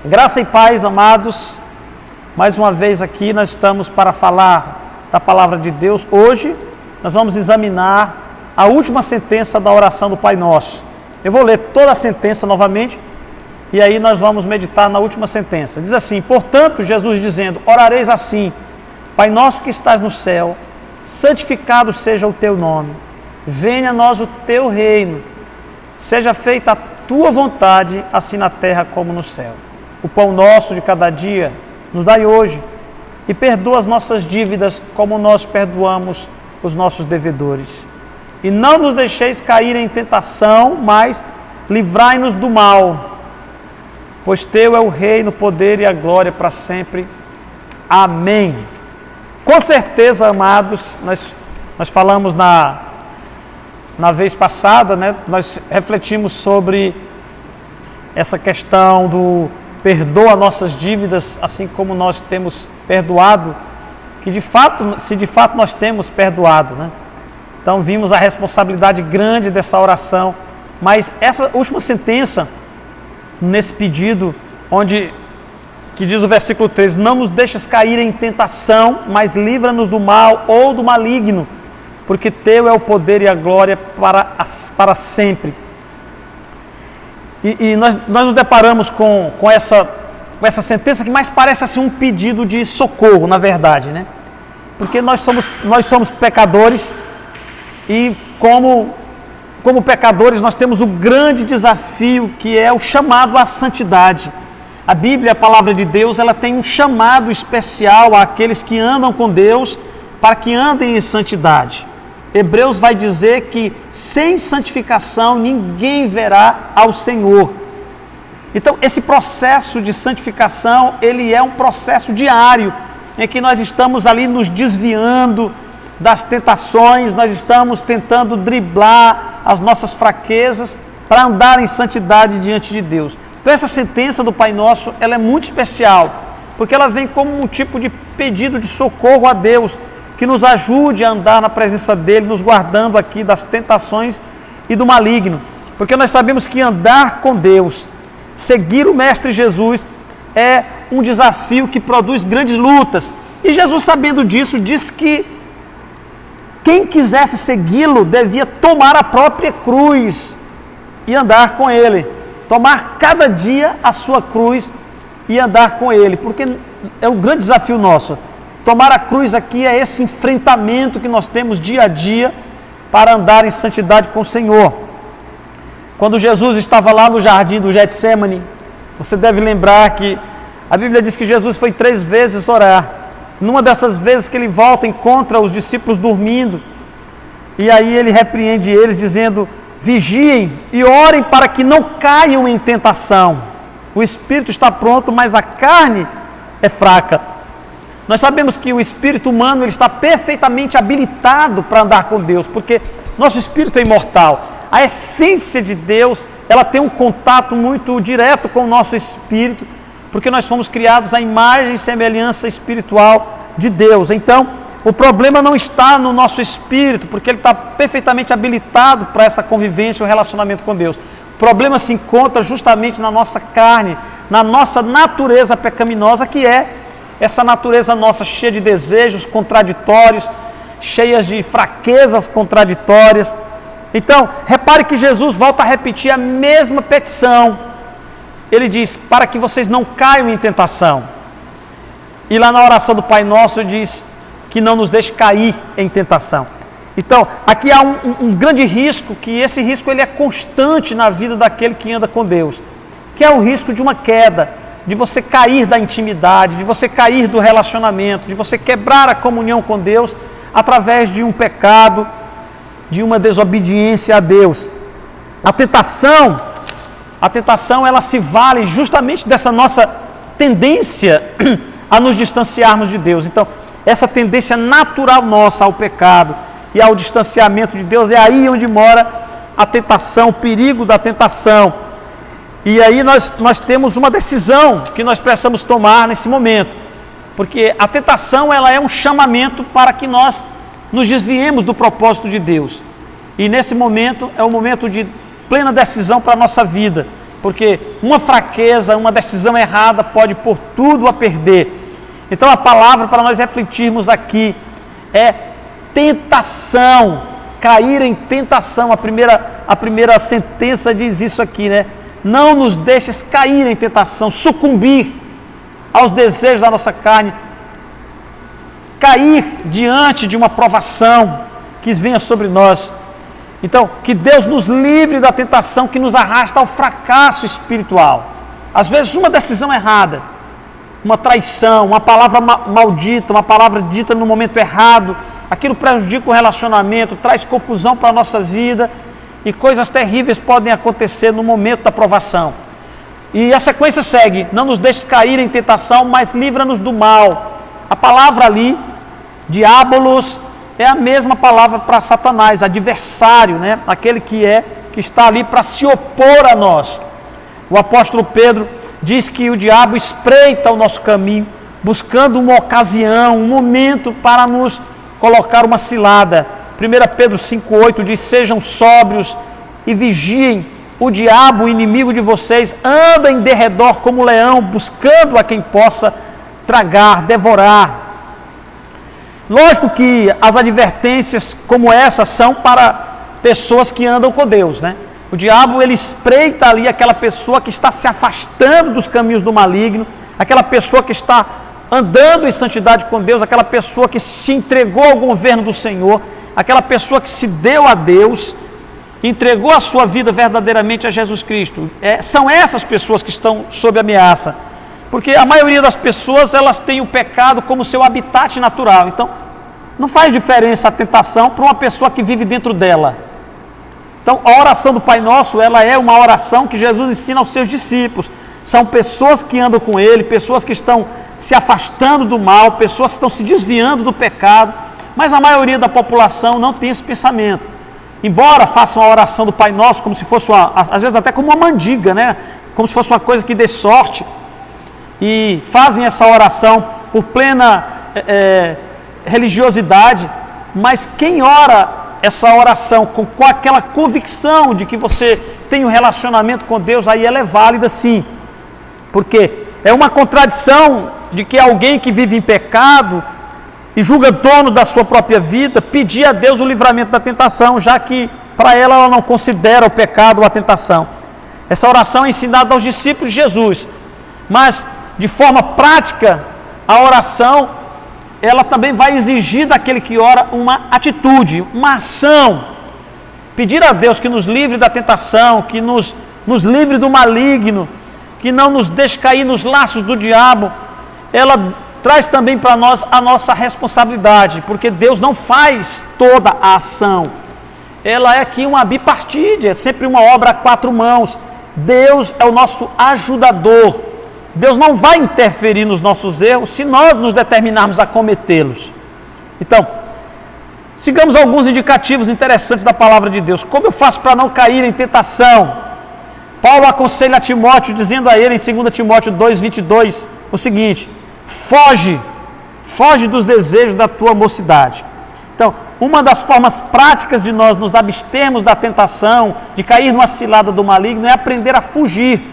Graça e paz, amados. Mais uma vez aqui nós estamos para falar da palavra de Deus. Hoje nós vamos examinar a última sentença da oração do Pai Nosso. Eu vou ler toda a sentença novamente e aí nós vamos meditar na última sentença. Diz assim: portanto, Jesus dizendo, orareis assim: Pai nosso que estás no céu, santificado seja o teu nome. Venha a nós o teu reino. Seja feita a tua vontade, assim na terra como no céu. O pão nosso de cada dia nos dai hoje, e perdoa as nossas dívidas como nós perdoamos os nossos devedores. E não nos deixeis cair em tentação, mas livrai-nos do mal. Pois teu é o reino, o poder e a glória para sempre. Amém. Com certeza, amados, nós falamos na vez passada, né? Nós refletimos sobre essa questão do perdoa nossas dívidas, assim como nós temos perdoado, que de fato, se de fato nós temos perdoado, né? Então vimos a responsabilidade grande dessa oração, mas essa última sentença, nesse pedido, que diz o versículo 13, não nos deixes cair em tentação, mas livra-nos do mal ou do maligno, porque teu é o poder e a glória para sempre. E nós nos deparamos com essa sentença que mais parece assim um pedido de socorro, na verdade, né? Porque nós somos pecadores e como pecadores nós temos o grande desafio que é o chamado à santidade. A Bíblia, a palavra de Deus, ela tem um chamado especial àqueles que andam com Deus para que andem em santidade. Hebreus vai dizer que sem santificação ninguém verá ao Senhor. Então, esse processo de santificação, ele é um processo diário, em que nós estamos ali nos desviando das tentações, nós estamos tentando driblar as nossas fraquezas para andar em santidade diante de Deus. Então, essa sentença do Pai Nosso, ela é muito especial, porque ela vem como um tipo de pedido de socorro a Deus, que nos ajude a andar na presença dEle, nos guardando aqui das tentações e do maligno. Porque nós sabemos que andar com Deus, seguir o Mestre Jesus, é um desafio que produz grandes lutas. E Jesus, sabendo disso, disse que quem quisesse segui-lo devia tomar a própria cruz e andar com Ele. Tomar cada dia a sua cruz e andar com Ele. Porque é um grande desafio nosso. Tomar a cruz aqui é esse enfrentamento que nós temos dia a dia para andar em santidade com o Senhor. Quando Jesus estava lá no jardim do Getsêmani, você deve lembrar que a Bíblia diz que Jesus foi 3 vezes orar. Numa dessas vezes que ele volta, encontra os discípulos dormindo. E aí ele repreende eles dizendo, vigiem e orem para que não caiam em tentação. O espírito está pronto, mas a carne é fraca. Nós sabemos que o espírito humano ele está perfeitamente habilitado para andar com Deus, porque nosso espírito é imortal. A essência de Deus, ela tem um contato muito direto com o nosso espírito, porque nós fomos criados à imagem e semelhança espiritual de Deus. Então, o problema não está no nosso espírito, porque ele está perfeitamente habilitado para essa convivência e o relacionamento com Deus. O problema se encontra justamente na nossa carne, na nossa natureza pecaminosa, que é essa natureza nossa cheia de desejos contraditórios, cheias de fraquezas contraditórias. Então, repare que Jesus volta a repetir a mesma petição. Ele diz, para que vocês não caiam em tentação. E lá na oração do Pai Nosso diz que não nos deixe cair em tentação. Então, aqui há um grande risco, que esse risco ele é constante na vida daquele que anda com Deus, que é o risco de uma queda, de você cair da intimidade, de você cair do relacionamento, de você quebrar a comunhão com Deus através de um pecado, de uma desobediência a Deus. A tentação ela se vale justamente dessa nossa tendência a nos distanciarmos de Deus. Então, essa tendência natural nossa ao pecado e ao distanciamento de Deus, é aí onde mora a tentação, o perigo da tentação. E aí nós temos uma decisão que nós precisamos tomar nesse momento, porque a tentação ela é um chamamento para que nós nos desviemos do propósito de Deus. E nesse momento é um momento de plena decisão para a nossa vida, porque uma fraqueza, uma decisão errada pode pôr tudo a perder. Então a palavra para nós refletirmos aqui é tentação, cair em tentação. A primeira sentença diz isso aqui, né? Não nos deixes cair em tentação, sucumbir aos desejos da nossa carne, cair diante de uma provação que venha sobre nós. Então, que Deus nos livre da tentação que nos arrasta ao fracasso espiritual. Às vezes uma decisão errada, uma traição, uma palavra maldita, uma palavra dita no momento errado, aquilo prejudica o relacionamento, traz confusão para a nossa vida e coisas terríveis podem acontecer no momento da provação. E a sequência segue: não nos deixes cair em tentação, mas livra-nos do mal. A palavra ali, diabolos, é a mesma palavra para Satanás, adversário, né? Aquele que está ali para se opor a nós. O apóstolo Pedro diz que o diabo espreita o nosso caminho, buscando uma ocasião, um momento para nos colocar uma cilada. 1 Pedro 5,8 diz: sejam sóbrios e vigiem, o diabo, o inimigo de vocês, anda em derredor como leão, buscando a quem possa tragar, devorar. Lógico que as advertências como essa são para pessoas que andam com Deus, né? O diabo, ele espreita ali aquela pessoa que está se afastando dos caminhos do maligno, aquela pessoa que está andando em santidade com Deus, aquela pessoa que se entregou ao governo do Senhor, aquela pessoa que se deu a Deus, entregou a sua vida verdadeiramente a Jesus Cristo. São essas pessoas que estão sob ameaça. Porque a maioria das pessoas, elas têm o pecado como seu habitat natural. Então, não faz diferença a tentação para uma pessoa que vive dentro dela. Então, a oração do Pai Nosso, ela é uma oração que Jesus ensina aos seus discípulos. São pessoas que andam com Ele, pessoas que estão se afastando do mal, pessoas que estão se desviando do pecado. Mas a maioria da população não tem esse pensamento. Embora façam a oração do Pai Nosso como se fosse às vezes até como uma mandiga, né? Como se fosse uma coisa que dê sorte. E fazem essa oração por plena religiosidade, mas quem ora essa oração com aquela convicção de que você tem um relacionamento com Deus, aí ela é válida sim, porque é uma contradição de que alguém que vive em pecado e julga dono da sua própria vida, pedir a Deus o livramento da tentação, já que para ela não considera o pecado ou a tentação. Essa oração é ensinada aos discípulos de Jesus, mas de forma prática, a oração, ela também vai exigir daquele que ora uma atitude, uma ação. Pedir a Deus que nos livre da tentação, que nos livre do maligno, que não nos deixe cair nos laços do diabo, ela traz também para nós a nossa responsabilidade, porque Deus não faz toda a ação. Ela é aqui uma bipartite, é sempre uma obra a quatro mãos. Deus é o nosso ajudador. Deus não vai interferir nos nossos erros se nós nos determinarmos a cometê-los. Então, sigamos alguns indicativos interessantes da palavra de Deus. Como eu faço para não cair em tentação? Paulo aconselha a Timóteo, dizendo a ele em 2 Timóteo 2,22, o seguinte: foge dos desejos da tua mocidade. Então, uma das formas práticas de nós nos abstermos da tentação, de cair numa cilada do maligno, é aprender a fugir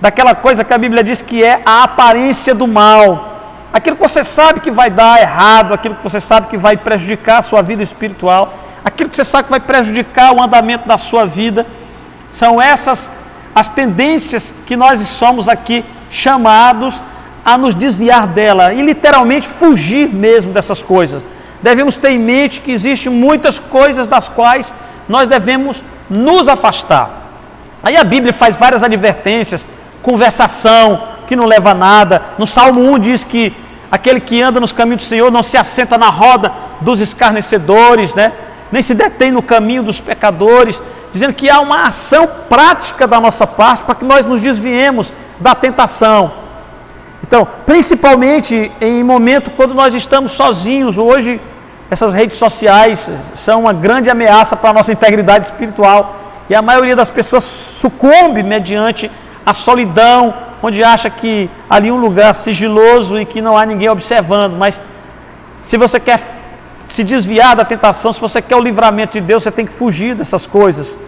daquela coisa que a Bíblia diz que é a aparência do mal. Aquilo que você sabe que vai dar errado, aquilo que você sabe que vai prejudicar a sua vida espiritual, aquilo que você sabe que vai prejudicar o andamento da sua vida. São essas as tendências que nós somos aqui chamados a nos desviar dela e literalmente fugir mesmo dessas coisas. Devemos ter em mente que existem muitas coisas das quais nós devemos nos afastar. Aí a Bíblia faz várias advertências: conversação que não leva a nada. No Salmo 1 diz que aquele que anda nos caminhos do Senhor não se assenta na roda dos escarnecedores, né? Nem se detém no caminho dos pecadores, dizendo que há uma ação prática da nossa parte para que nós nos desviemos da tentação. Então, principalmente em momento quando nós estamos sozinhos. Hoje, essas redes sociais são uma grande ameaça para a nossa integridade espiritual, e a maioria das pessoas sucumbe mediante a solidão, onde acha que ali é um lugar sigiloso e que não há ninguém observando. Mas se você quer se desviar da tentação, se você quer o livramento de Deus, você tem que fugir dessas coisas.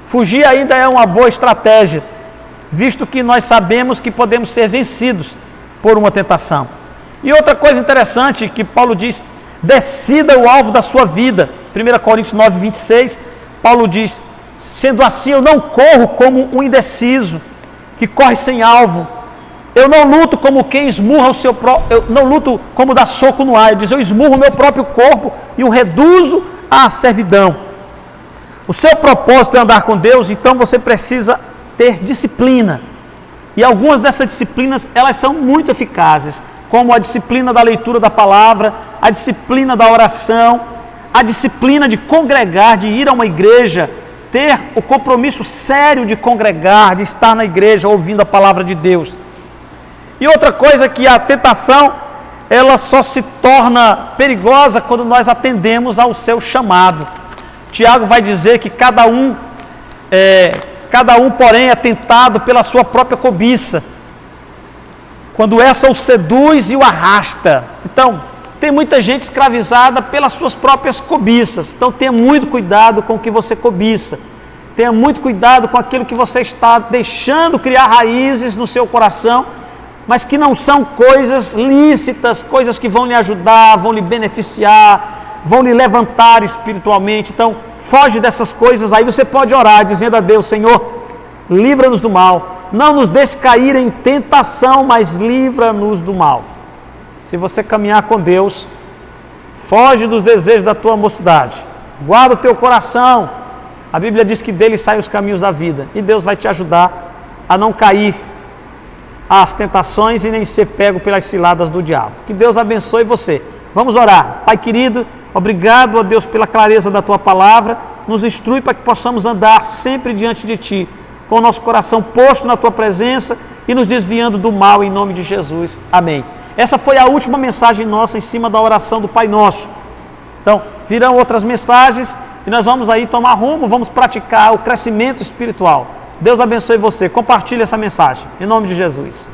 Fugir ainda é uma boa estratégia. visto que nós sabemos que podemos ser vencidos por uma tentação. E outra coisa interessante que Paulo diz, decida o alvo da sua vida. 1 Coríntios 9, 26, Paulo diz, sendo assim eu não corro como um indeciso, que corre sem alvo. Eu não luto como quem esmurra o seu próprio, eu não luto como dar soco no ar. Ele diz, eu esmurro o meu próprio corpo e o reduzo à servidão. O seu propósito é andar com Deus, então você precisa ter disciplina. E algumas dessas disciplinas, elas são muito eficazes, como a disciplina da leitura da palavra, a disciplina da oração, a disciplina de congregar, de ir a uma igreja, ter o compromisso sério de congregar, de estar na igreja ouvindo a palavra de Deus. E outra coisa que a tentação, ela só se torna perigosa quando nós atendemos ao seu chamado. Tiago vai dizer que cada um, porém, é tentado pela sua própria cobiça, quando essa o seduz e o arrasta. Então, tem muita gente escravizada pelas suas próprias cobiças. Então, tenha muito cuidado com o que você cobiça. Tenha muito cuidado com aquilo que você está deixando criar raízes no seu coração, mas que não são coisas lícitas, coisas que vão lhe ajudar, vão lhe beneficiar, vão lhe levantar espiritualmente. Então, foge dessas coisas. Aí você pode orar, dizendo a Deus, Senhor, livra-nos do mal. Não nos deixe cair em tentação, mas livra-nos do mal. Se você caminhar com Deus, foge dos desejos da tua mocidade. Guarda o teu coração. A Bíblia diz que dele saem os caminhos da vida. E Deus vai te ajudar a não cair às tentações e nem ser pego pelas ciladas do diabo. Que Deus abençoe você. Vamos orar. Pai querido, obrigado a Deus pela clareza da tua palavra. Nos instrui para que possamos andar sempre diante de ti, com o nosso coração posto na tua presença e nos desviando do mal em nome de Jesus. Amém. Essa foi a última mensagem nossa em cima da oração do Pai Nosso. Então, virão outras mensagens e nós vamos aí tomar rumo, vamos praticar o crescimento espiritual. Deus abençoe você. Compartilhe essa mensagem. Em nome de Jesus.